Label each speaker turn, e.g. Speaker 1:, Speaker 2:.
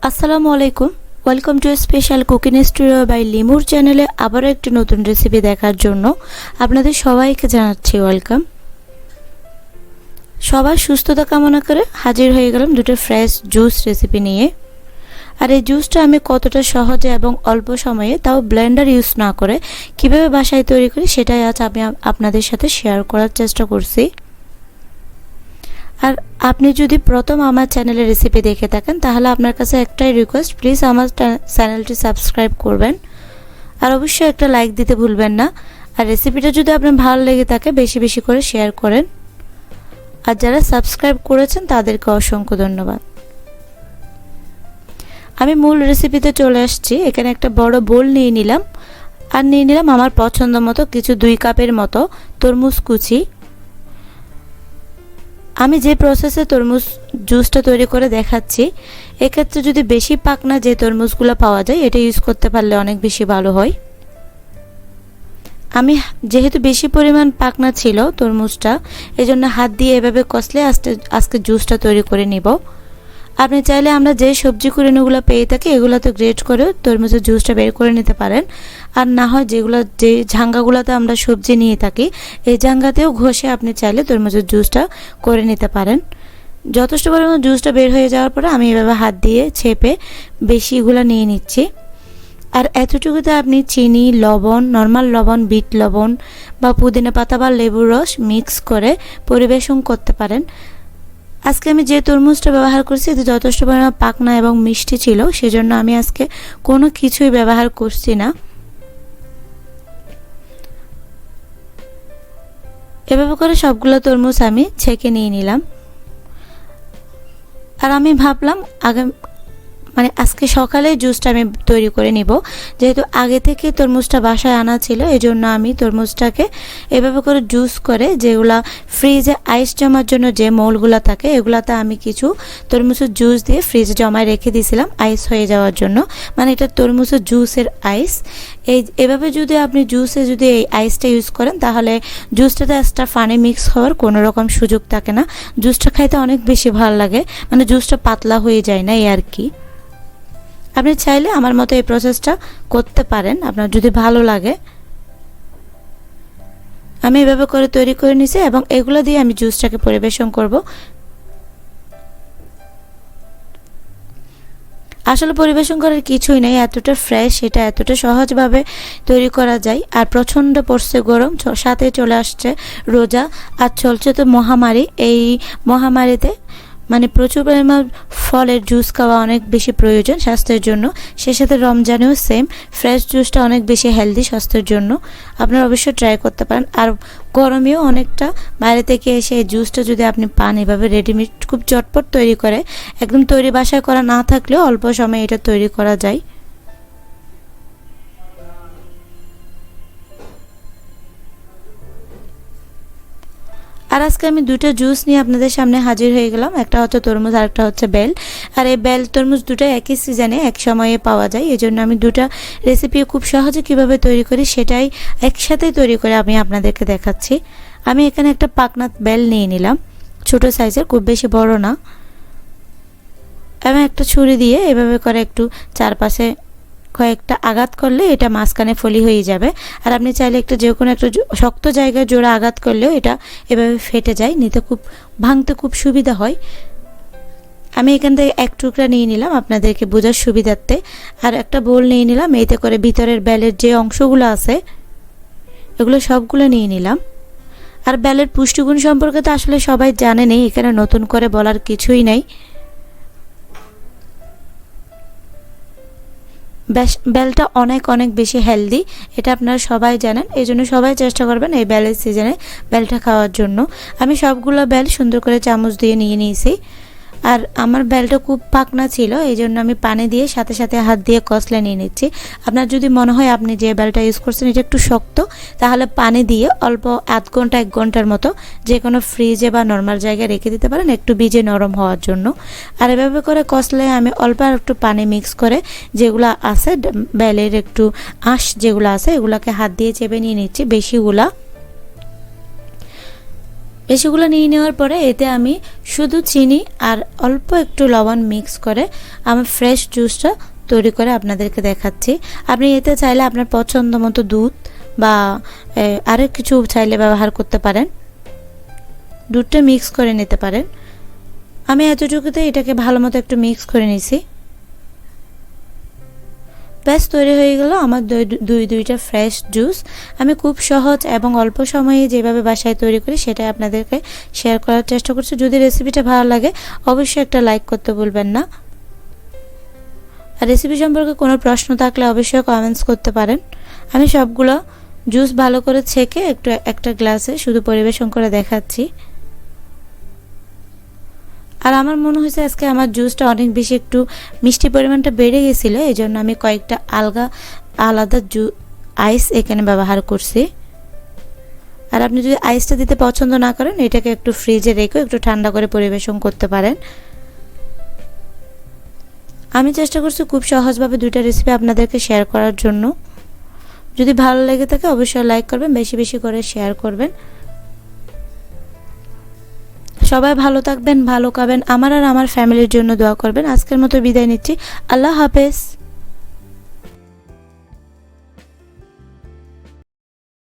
Speaker 1: আসসালামু আলাইকুম। Welcome to special cooking studio by লিমুর চ্যানেলে আবারও একটি নতুন রেসিপি দেখার জন্য আপনাদের সবাইকে জানাচ্ছি ওয়েলকাম। সবার সুস্থতা কামনা করে হাজির হয়ে গেলাম দুটো ফ্রেশ জুস রেসিপি নিয়ে। আর এই জুসটা আমি কতটা সহজে এবং অল্প সময়ে, তাও ব্লেন্ডার ইউজ না করে কিভাবে বাসায় তৈরি করি সেটাই আজ আমি আপনাদের সাথে শেয়ার করার চেষ্টা করছি। আর আপনি যদি প্রথম আমার চ্যানেলের রেসিপি দেখে থাকেন তাহলে আপনার কাছে একটাই রিকোয়েস্ট, প্লিজ আমার চ্যানেলটি সাবস্ক্রাইব করবেন আর অবশ্যই একটা লাইক দিতে ভুলবেন না। আর রেসিপিটা যদি আপনার ভালো লেগে থাকে বেশি বেশি করে শেয়ার করেন। আর যারা সাবস্ক্রাইব করেছেন তাদেরকে অসংখ্য ধন্যবাদ। আমি মূল রেসিপিতে চলে আসছি। এখানে একটা বড় বোল নিয়ে নিলাম আর নিয়ে নিলাম আমার পছন্দ মতো কিছু 2 কাপের মতো তরমুজ কুচি। আমি যে প্রসেসে তরমুজ জুসটা তৈরি করে দেখাচ্ছি, এক্ষেত্রে যদি বেশি পাকনা যে তরমুজগুলো পাওয়া যায় এটা ইউজ করতে পারলে অনেক বেশি ভালো হয়। আমি যেহেতু বেশি পরিমাণ পাকনা ছিল তরমুজটা, এজন্য হাত দিয়ে এভাবে কষলে আজকে জুসটা তৈরি করে নিব। আপনি চাইলে আমরা যে সবজি কুড়িনোগুলো পেয়ে থাকি এগুলোতে গ্রেট করে তরমুজের জুসটা বের করে নিতে পারেন। আর না হয় যে ঝাঙ্গাগুলোতে আমরা সবজি নিয়ে থাকি এই ঝাঙ্গাতেও ঘষে আপনি চাইলে তরমুজের জুসটা করে নিতে পারেন। যথেষ্ট পরিমাণ জুসটা বের হয়ে যাওয়ার পরে আমি এভাবে হাত দিয়ে ছেপে বেশিগুলো নিয়ে নিচ্ছি। আর এতটুকুতে আপনি চিনি, লবণ, নর্মাল লবণ, বিট লবণ বা পুদিনা পাতা বা লেবুর রস মিক্স করে পরিবেশন করতে পারেন। আজকে আমি যে তরমুজটা ব্যবহার করছি এতে যথেষ্ট পরিমাণ পাকনা এবং মিষ্টি ছিল, সেজন্য আমি আজকে কোনো কিছুই ব্যবহার করছি না। এভাবে করে সবগুলো তরমুজ আমি ছেঁকে নিয়ে নিলাম। আর আমি ভাবলাম আজকে সকালে জুসটা আমি তৈরি করে নিব। যেহেতু আগে থেকে তরমুজটা বাসায় আনা ছিল এজন্য আমি তরমুজটাকে এভাবে করে জুস করে, যেগুলা ফ্রিজে আইস জমার জন্য যে মোলগুলো থাকে এগুলাতে আমি কিছু তরমুজের জুস দিয়ে ফ্রিজে জমায় রেখে দিয়েছিলাম আইস হয়ে যাওয়ার জন্য। এটা তরমুজের জুসের আইস। এভাবে যদি আপনি জুসে যদি এই আইসটা ইউজ করেন তাহলে জুসটাতে এক্সট্রা পানি মিক্স হওয়ার কোনো রকম সুযোগ থাকে না। জুসটা খাইতে অনেক বেশি ভালো লাগে, জুসটা পাতলা হয়ে যায় না এই আর কি। আপনি চাইলে আমার মতো এই প্রসেসটা করতে পারেন আপনার যদি ভালো লাগে। আমি এভাবে করে তৈরি করে নিয়েছি এবং এগুলো দিয়ে আমি জুসটাকে পরিবেশন করব। আসলে পরিবেশন করার কিছুই নেই, এতটা ফ্রেশ, এটা এতটা সহজভাবে তৈরি করা যায়। আর প্রচণ্ড পড়ছে গরম, সাথে চলে আসছে রোজা আর চলছে তো মহামারী। এই মহামারীতে প্রচুর পরিমাণ ফলের জুস খাওয়া অনেক বেশি প্রয়োজন স্বাস্থ্যের জন্য। সে সাথে রমজানেও সেম, ফ্রেশ জুসটা অনেক বেশি হেলদি স্বাস্থ্যের জন্য। আপনারা অবশ্যই ট্রাই করতে পারেন। আর গরমেও অনেকটা বাইরে থেকে এসে এই জুসটা যদি আপনি পান এভাবে রেডিমেড খুব চটপট তৈরি করে, একদম তৈরি বাসায় করা না থাকলেও অল্প সময়ে এটা তৈরি করা যায়। আর আজকে আমি দুটো জুস নিয়ে আপনাদের সামনে হাজির হয়ে গেলাম। একটা হচ্ছে তরমুজ আর একটা হচ্ছে বেল। আর এই বেল তরমুজ দুটো একই সিজনে এক সময়ে পাওয়া যায়, এজন্য আমি দুটো রেসিপি খুব সহজে কিভাবে তৈরি করি সেটাই একসাথে তৈরি করে আমি আপনাদেরকে দেখাচ্ছি। আমি এখানে একটা পাকনা বেল নিয়ে নিলাম, ছোট সাইজের, খুব বেশি বড় না। এবং একটা ছুরি দিয়ে এভাবে করে একটু চারপাশে কয়েকটা আঘাত করলে এটা মাঝখানে ফলি হয়ে যাবে। আর আপনি চাইলে যে কোনো একটা শক্ত জায়গায় জোড়া আঘাত করলেও এটা এভাবে ফেটে যায়, ভাঙতে খুব সুবিধা হয়। আমি এখান থেকে এক টুকরা নিয়ে নিলাম আপনাদেরকে বোঝার সুবিধার্থে। আর একটা বোল নিয়ে নিলাম, এতে করে ভিতরের বেলের যে অংশগুলো আছে এগুলো সবগুলো নিয়ে নিলাম। আর বেলের পুষ্টিগুণ সম্পর্কে তো আসলে সবাই জানেনই, এখানে নতুন করে বলার কিছুই নেই। বেলটা অনেক অনেক বেশি হেলদি, এটা আপনারা সবাই জানেন। এই জন্য সবাই চেষ্টা করবেন এই বেলের সিজনে বেলটা খাওয়ার জন্য। আমি সবগুলো বেল সুন্দর করে চামচ দিয়ে নিয়ে নিয়েছি। আর আমার বেলটা খুব পাকনা ছিল, এই জন্য আমি পানি দিয়ে সাথে সাথে হাত দিয়ে কষলে নিয়ে নিচ্ছি। আপনার যদি মনে হয় আপনি যে বেলটা ইউজ করছেন এটা একটু শক্ত, তাহলে পানি দিয়ে অল্প আধ ঘন্টা 1 ঘন্টার মতো যে কোনো ফ্রিজে বা নর্মাল জায়গায় রেখে দিতে পারেন একটু ভিজে নরম হওয়ার জন্য। আর এভাবে করে কষলে আমি অল্প আর একটু পানি মিক্স করে যেগুলো আছে বেলের একটু আঁশ যেগুলো আছে এগুলোকে হাত দিয়ে চেপে নিয়ে নিচ্ছি বেশিগুলা। এসবগুলো নিয়ে নেওয়ার পরে এতে আমি শুধু চিনি আর অল্প একটু লবণ মিক্স করে আমার ফ্রেশ জুসটা তৈরি করে আপনাদেরকে দেখাচ্ছি। আপনি এতে চাইলে আপনার পছন্দ মতো দুধ বা আরও কিছু চাইলে ব্যবহার করতে পারেন, দুধটা মিক্স করে নিতে পারেন। আমি এতটুকুতে এটাকে ভালো মতো একটু মিক্স করে নিছি। ব্যাস তৈরি হয়ে গেল আমার দুইটা ফ্রেশ জুস। আমি খুব সহজ এবং অল্প সময়ে যেভাবে বাসায় তৈরি করি সেটাই আপনাদেরকে শেয়ার করার চেষ্টা করছি। যদি রেসিপিটা ভালো লাগে অবশ্যই একটা লাইক করতে ভুলবেন না। আর রেসিপি সম্পর্কে কোনো প্রশ্ন থাকলে অবশ্যই কমেন্টস করতে পারেন। আমি সবগুলো জুস ভালো করে ছেঁকে একটা গ্লাসে শুধু পরিবেশন করে দেখাচ্ছি। আর আমার মনে হয়েছে আজকে আমার জুসটা অনেক বেশি একটু মিষ্টি পরিমাণটা বেড়ে গেছিলো, এই জন্য আমি কয়েকটা আলাদা আইস এখানে ব্যবহার করছি। আর আপনি যদি আইসটা দিতে পছন্দ না করেন এটাকে একটু ফ্রিজে রেখে একটু ঠান্ডা করে পরিবেশন করতে পারেন। আমি চেষ্টা করছি খুব সহজভাবে দুইটা রেসিপি আপনাদেরকে শেয়ার করার জন্য। যদি ভালো লেগে থাকে অবশ্যই লাইক করবেন, বেশি বেশি করে শেয়ার করবেন। সবাই ভালো থাকবেন, ভালো খাবেন, আমার আর আমার ফ্যামিলির জন্য দোয়া করবেন। আজকের মতো বিদায় নিচ্ছি। আল্লাহ হাফেজ।